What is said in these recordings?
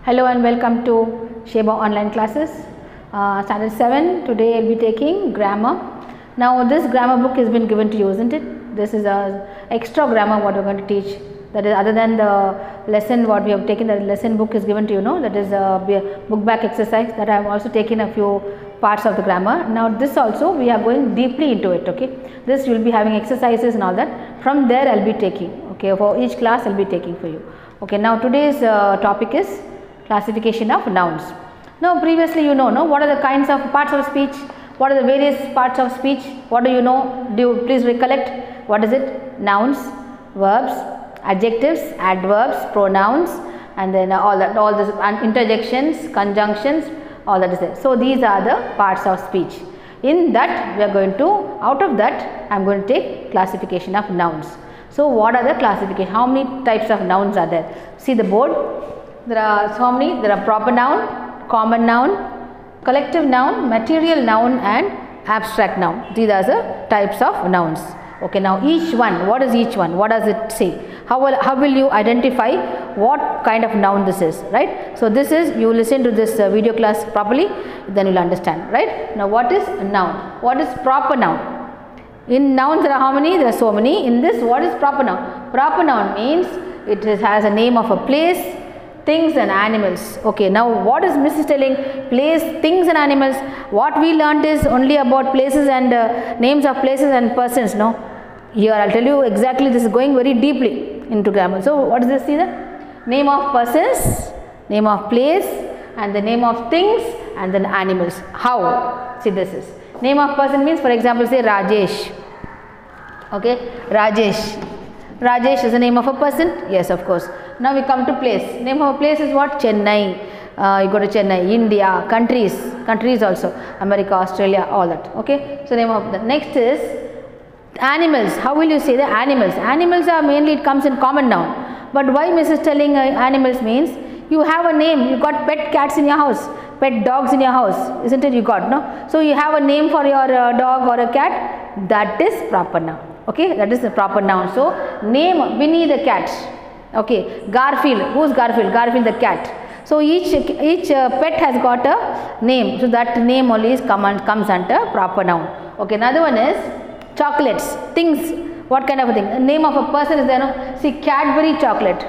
Hello and welcome to Sheba online classes, standard 7. Today I will be taking grammar. Now this grammar book has been given to you, isn't it? This is a extra grammar what we are going to teach, that is other than the lesson what we have taken. The lesson book is given to you, that is a book back exercise that I have also taken a few parts of the grammar. Now this also we are going deeply into it, okay. This you will be having exercises and all that. From there I will be taking, okay, for each class I will be taking for you. Okay, now today's topic is classification of nouns. Now previously you know what are the kinds of parts of speech, what are the various parts of speech, what do you know, do you please recollect what is it? Nouns, verbs, adjectives, adverbs, pronouns, and then all this interjections, conjunctions, all that is there. So these are the parts of speech. In that we are going to, out of that I am going to take classification of nouns. So what are the classification, how many types of nouns are there? See the board. There are so many. There are proper noun, common noun, collective noun, material noun and abstract noun. These are the types of nouns. Okay, now each one, what is each one? What does it say? How will you identify what kind of noun this is, right? So this is, you listen to this video class properly, then you will understand, right? Now what is a noun? What is proper noun? In nouns there are how many? There are so many. In this, what is proper noun? Proper noun means it has a name of a place, things and animals. Okay, now what is Miss is telling? Place, things and animals. What we learned is only about places and names of places and persons. No, here I will tell you exactly, this is going very deeply into grammar. So what is this? See the name of persons, name of place and the name of things and then animals. How? See, this is name of person means, for example, say Rajesh. Okay, Rajesh. Rajesh is the name of a person? Yes, of course. Now we come to place. Name of a place is what? Chennai. You go to Chennai. India. Countries also. America, Australia, all that. Okay. So name of the next is animals. How will you say the animals? Animals are mainly, it comes in common noun. But why Mrs. telling animals means you have a name. You got pet cats in your house, pet dogs in your house, isn't it? You got, no? So you have a name for your dog or a cat. That is proper noun. Okay, that is the proper noun. So name Winnie the cat. Okay, Garfield. Who's Garfield? Garfield the cat. So each pet has got a name. So that name only comes under proper noun. Okay, another one is chocolates. Things. What kind of a thing? The name of a person is there. No? See, Cadbury chocolate,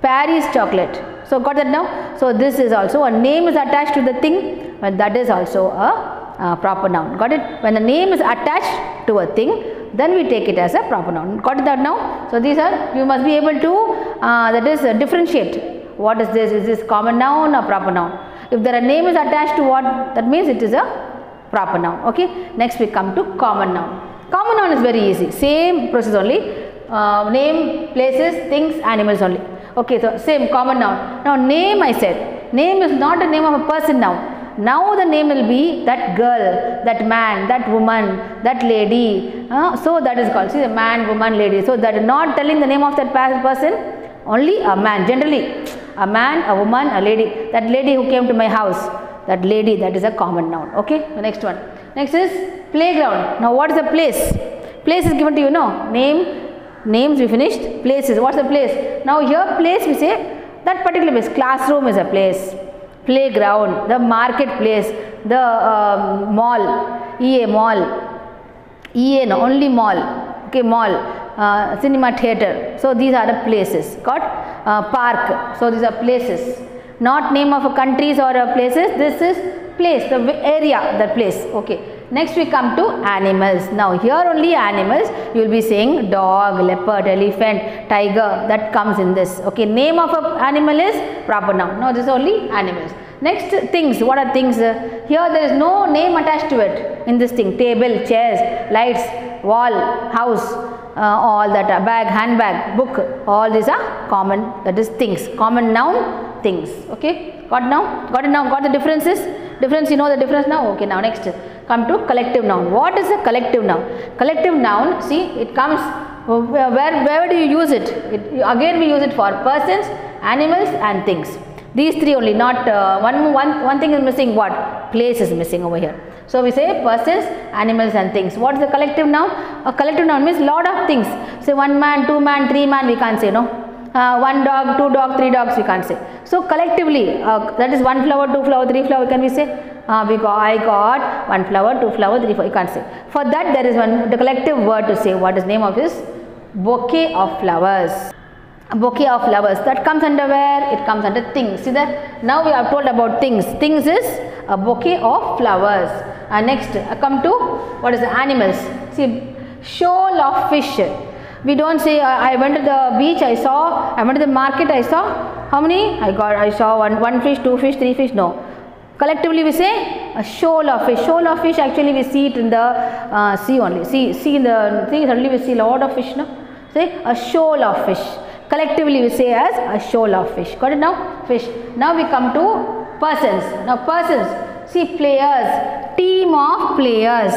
Paris chocolate. So got that now? So this is also a name is attached to the thing, but that is also a proper noun. Got it? When the name is attached to a thing, then we take it as a proper noun. Got that now? So these are, you must be able to that is differentiate. What is this? Is this common noun or proper noun? If there a name is attached to what, that means it is a proper noun. Okay. Next we come to common noun. Common noun is very easy. Same process only. Name, places, things, animals only. Okay. So same common noun. Now name, I said. Name is not the name of a person now. Now the name will be that girl, that man, that woman, that lady. So that is called, see, the man, woman, lady. So that is not telling the name of that person, only a man. Generally, a man, a woman, a lady. That lady who came to my house, that lady, that is a common noun. Okay, the next one. Next is playground. Now what is the place? Place is given to you, no? Names we finished. Places. What's the place? Now here place we say that particular place. Classroom is a place. Playground, the marketplace, the mall, EA mall, EA no, only mall, okay, mall, cinema theatre. So these are the places. Got park. So these are places. Not name of a countries or a places. This is place, the area, the place. Okay. Next we come to animals. Now here only animals, you will be saying dog, leopard, elephant, tiger, that comes in this. Okay, name of an animal is proper noun. No, this is only animals. Next things, what are things? Here there is no name attached to it in this thing. Table, chairs, lights, wall, house, all that, bag, handbag, book, all these are common, that is things. Common noun, things. Okay, got now? Got it now? Got the differences? Difference, you know the difference now? Okay, now next come to collective noun. What is a collective noun? Collective noun, see, it comes, where do you use it? Again we use it for persons, animals and things. These three only, not one thing is missing. What? Place is missing over here. So we say persons, animals and things. What is the collective noun? A collective noun means lot of things. Say one man, two man, three man, we can't say, no. One dog, two dog, three dogs, we can't say. So collectively, that is one flower, two flower, three flower, can we say? I got one flower, two flower, three flower, you can't say. For that there is the collective word to say. What is name of this? Bouquet of flowers. A bouquet of flowers. That comes under where? It comes under things. See that? Now we have told about things. Things is a bouquet of flowers. Next, come to what is the animals? See, shoal of fish. We don't say I went to the beach, I saw, I went to the market, I saw. How many? I saw one fish, two fish, three fish. No. Collectively we say a shoal of fish. Shoal of fish, actually we see it in the sea only. See in the thing, suddenly we see a lot of fish. No? Say a shoal of fish. Collectively we say as a shoal of fish. Got it now? Fish. Now we come to persons. Now persons. See, players. Team of players.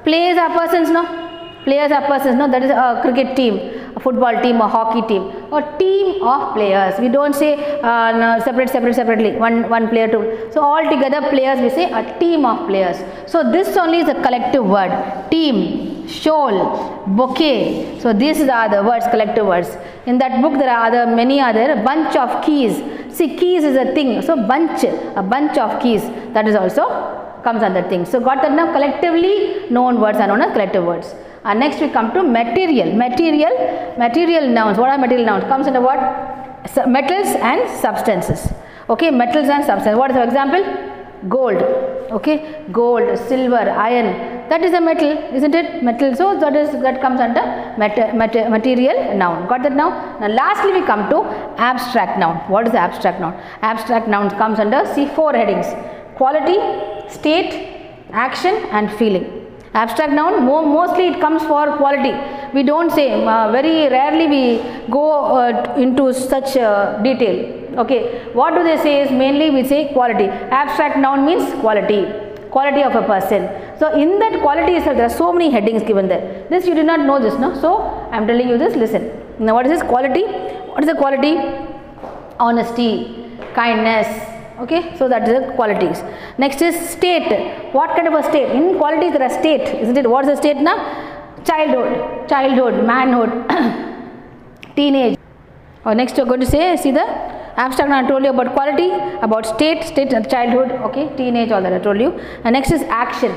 Players are persons, no? Players are persons, no? That is a cricket team, a football team, a hockey team, or team of players. We don't say no, separately, one player too. So all together players, we say a team of players. So this only is a collective word. Team, shoal, bouquet. So these are the words, collective words. In that book there are many other, bunch of keys. See, keys is a thing. So a bunch of keys. That is also comes under things. So got that now? Collectively known words are known as collective words. Next we come to material. Material nouns. What are material nouns? Comes under what? Metals and substances. Okay, metals and substances. What is the example? Gold. Okay, gold, silver, iron. That is a metal, isn't it? Metal. So that comes under material noun. Got that now? Now lastly we come to abstract noun. What is the abstract noun? Abstract noun comes under, see, 4 headings: quality, state, action and feeling. Abstract noun, mostly it comes for quality. We don't say, very rarely we go into such detail. Okay, what do they say is mainly we say quality. Abstract noun means quality of a person. So in that quality itself there are so many headings given there. This you did not know this, no? So I am telling you this, listen. Now what is this quality? What is the quality? Honesty, kindness. Okay, so that is the qualities. Next is state. What kind of a state? In quality there are state, isn't it? What is the state now? Childhood, manhood, teenage. Or next you are going to say, see the abstract I told you about quality, about state, childhood, okay, teenage, all that I told you. And next is action.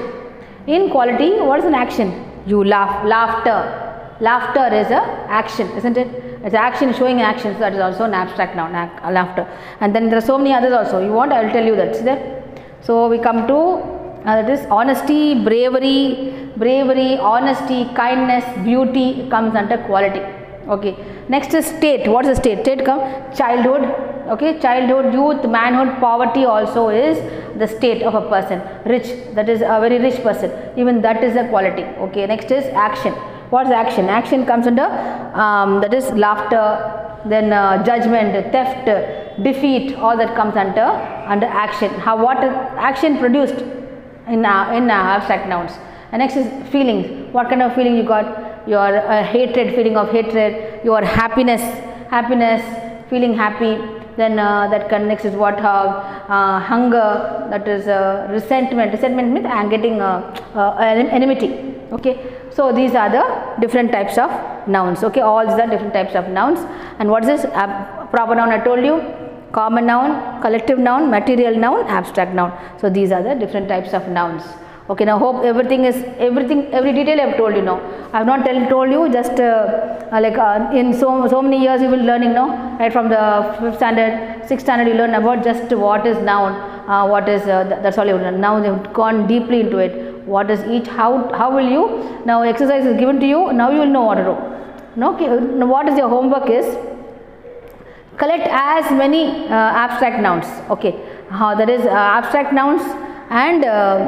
In quality, what is an action? You laugh, laughter. Laughter is a action, isn't it? It's action, showing action. So that is also an abstract noun, laughter. And then there are so many others also. You want, I will tell you that. See there? So we come to that is honesty, bravery, honesty, kindness, beauty comes under quality. Okay. Next is state. What is the state? State comes childhood. Okay. Childhood, youth, manhood, poverty also is the state of a person. Rich, that is a very rich person. Even that is a quality. Okay. Next is action. What is action? Action comes under that is laughter, then judgment, theft, defeat. All that comes under action. What is action produced in abstract nouns? And next is feelings. What kind of feeling you got? Your hatred, feeling of hatred. Your happiness, feeling happy. Then that next is what? Hunger. That is resentment. Resentment means I am getting enmity. Okay. So these are the different types of nouns. Okay, all these are different types of nouns. And what is this? Proper noun I told you, common noun, collective noun, material noun, abstract noun. So these are the different types of nouns. Okay, now hope every detail I have told you now. I have not told you just in so many years you will learning now, right from the 5th standard, 6th standard you learn about just what is noun, what is that's all you learn. Now they have gone deeply into it. What is each, how will you, now exercise is given to you, now you will know what to do. No, okay, now what is your homework is, collect as many abstract nouns. Okay, that is abstract nouns and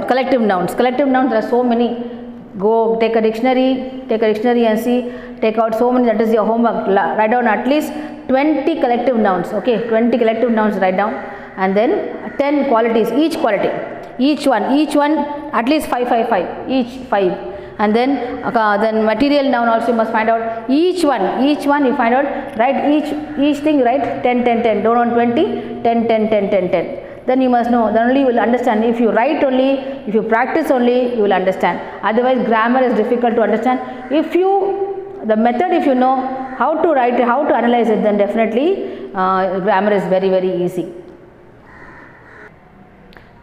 collective nouns. Collective nouns, there are so many. Go take a dictionary and see, take out so many, that is your homework. Write down at least 20 collective nouns. Okay, 20 collective nouns write down, and then 10 qualities, each quality. Each one at least 5, each 5. And then material noun also you must find out each one you find out, write each thing, write 10, don't want 20, 10. Then you must know, then only you will understand. If you write only, if you practice only, you will understand. Otherwise grammar is difficult to understand. The method if you know, how to write it, how to analyze it, then definitely grammar is very, very easy.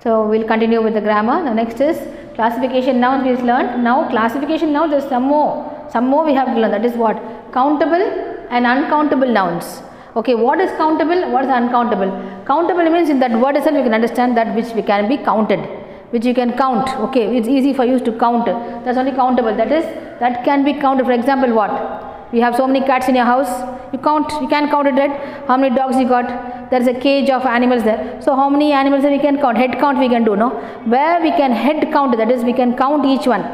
So we'll continue with the grammar. The next is classification nouns we learned. Now classification nouns, there's some more we have to learn. That is what? Countable and uncountable nouns. Okay, what is countable? What is uncountable? Countable means in that word itself you can understand that which can be counted, which you can count. Okay, it's easy for you to count. That's only countable. That is, that can be counted. For example, what? You have so many cats in your house, you can count it, right? How many dogs you got? There is a cage of animals there. So how many animals we can count? Head count we can do, no? Where we can head count, that is we can count each one.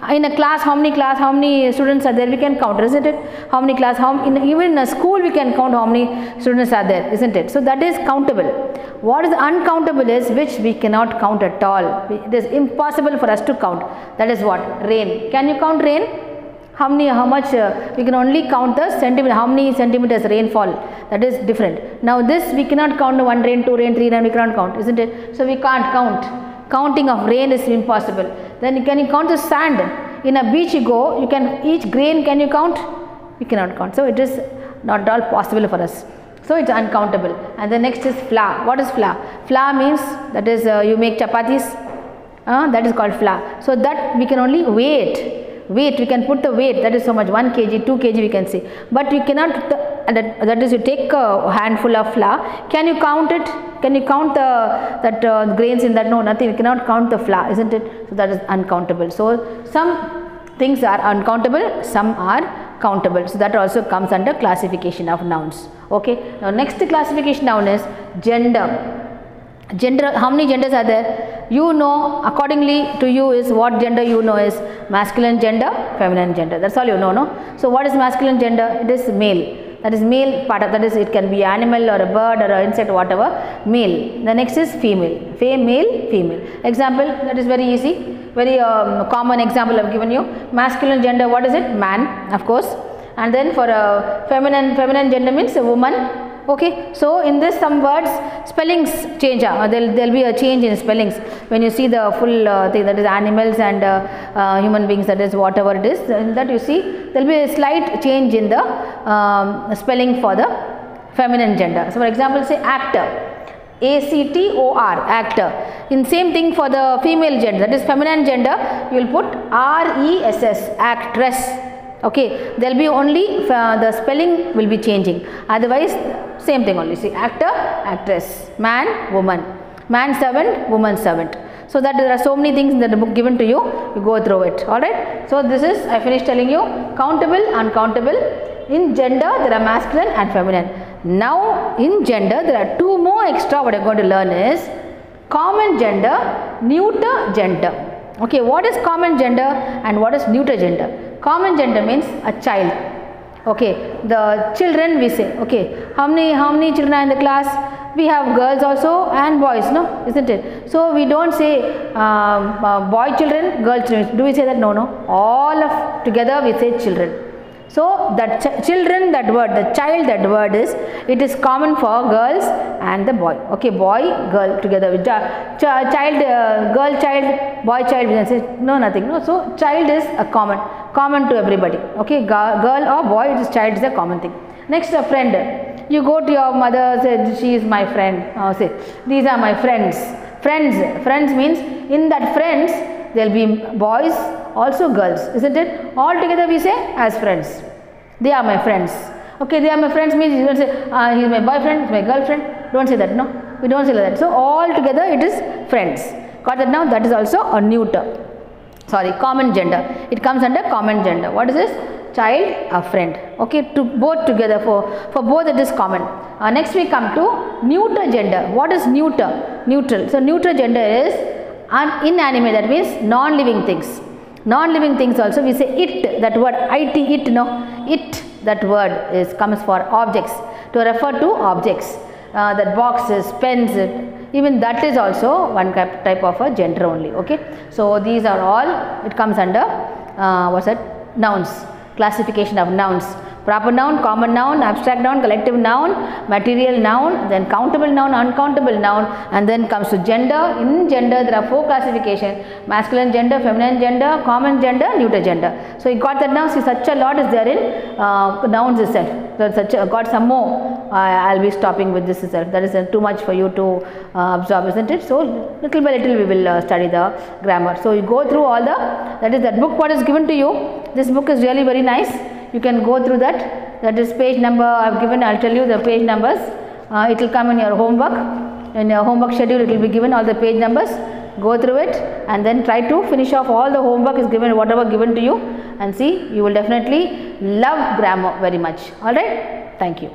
In a class, how many students are there? We can count, isn't it? How many class? Even in a school we can count how many students are there, isn't it? So that is countable. What is uncountable is which we cannot count at all. It is impossible for us to count. That is what? Rain. Can you count rain? How much we can only count the centimeter, how many centimeters rainfall, that is different. Now this we cannot count 1 rain, 2 rain, 3 rain, we cannot count, isn't it? So we can't count. Counting of rain is impossible. Then can you count the sand? In a beach you go, you can, each grain can you count? You cannot count. So it is not at all possible for us. So it's uncountable. And the next is flour. What is flour? Flour means, that is you make chapatis, that is called flour. So that we can only weigh it. Weight, we can put the weight, that is so much, 1 kg, 2 kg we can say, but you cannot, that is you take a handful of flour, can you count it? Can you count the grains in that? No, nothing, we cannot count the flour, isn't it? So that is uncountable. So some things are uncountable, some are countable. So that also comes under classification of nouns. Okay, now next classification noun is gender. Gender, how many genders are there? You know, accordingly to you is what gender you know is masculine gender, feminine gender. That's all you know, no? So what is masculine gender? It is male. That is male part of, that is, it can be animal or a bird or an insect, whatever, male. The next is female. Male, female. Example, that is very easy, very common example I have given you. Masculine gender, what is it? Man, of course. And then for feminine gender means a woman. Okay, so in this some words spellings change, there'll be a change in spellings when you see the full thing, that is animals and human beings, that is whatever it is, in that you see there'll be a slight change in the spelling for the feminine gender. So for example, say actor, A-C-T-O-R, actor. In same thing for the female gender, that is feminine gender, you will put R-E-S-S, actress. Okay, there will be only the spelling will be changing, otherwise same thing only. See, actor, actress, man, woman, man servant, woman servant. So that there are so many things in the book given to you, you go through it. Alright, so this is, I finished telling you, countable, uncountable. In gender there are masculine and feminine. Now in gender there are 2 more extra what I am going to learn is common gender, neuter gender. Okay, what is common gender and what is neuter gender? Common gender means a child. Okay, the children we say. Okay, how many children are in the class? We have girls also and boys, no, isn't it? So we don't say boy children, girl children. Do we say that? No, no. All of together we say children. So that children, that word, the child, that word is, it is common for girls and the boy. Okay, boy, girl together with child, girl, child, boy, child. We can say no, nothing. No, so child is a common to everybody. Okay, girl or boy, it is child is a common thing. Next, a friend. You go to your mother, say she is my friend. Say these are my friends. Friends means in that friends there will be boys, also girls, isn't it? All together we say as friends. They are my friends. Okay, they are my friends means you don't say he is my boyfriend, he is my girlfriend. Don't say that, no. We don't say that. So all together it is friends. Got that now? That is also a neuter. Sorry, common gender. It comes under common gender. What is this? Child, a friend. Okay, to both together, for both it is common. Next we come to neuter gender. What is neuter? Neutral. So neuter gender is inanimate, that means non-living things. Non-living things also we say it, that word it, it, no, it, that word is comes for objects, to refer to objects, that boxes, pens, even that is also one type of a gender only. Okay, so these are all, it comes under what's that? Nouns, classification of nouns. proper noun, common noun, abstract noun, collective noun, material noun, then countable noun, uncountable noun, and then comes to gender. In gender there are 4 classifications: masculine gender, feminine gender, common gender, neuter gender. So you got that now. See, such a lot is there in nouns itself. So got some more. I'll be stopping with this itself. That is too much for you to absorb, isn't it? So little by little we will study the grammar. So you go through all the, that is that book what is given to you. This book is really very nice. You can go through that. That is page number I have given. I'll tell you the page numbers. It will come in your homework. In your homework schedule it will be given all the page numbers. Go through it and then try to finish off all the homework is given, whatever given to you, and see, you will definitely love grammar very much. Alright, thank you.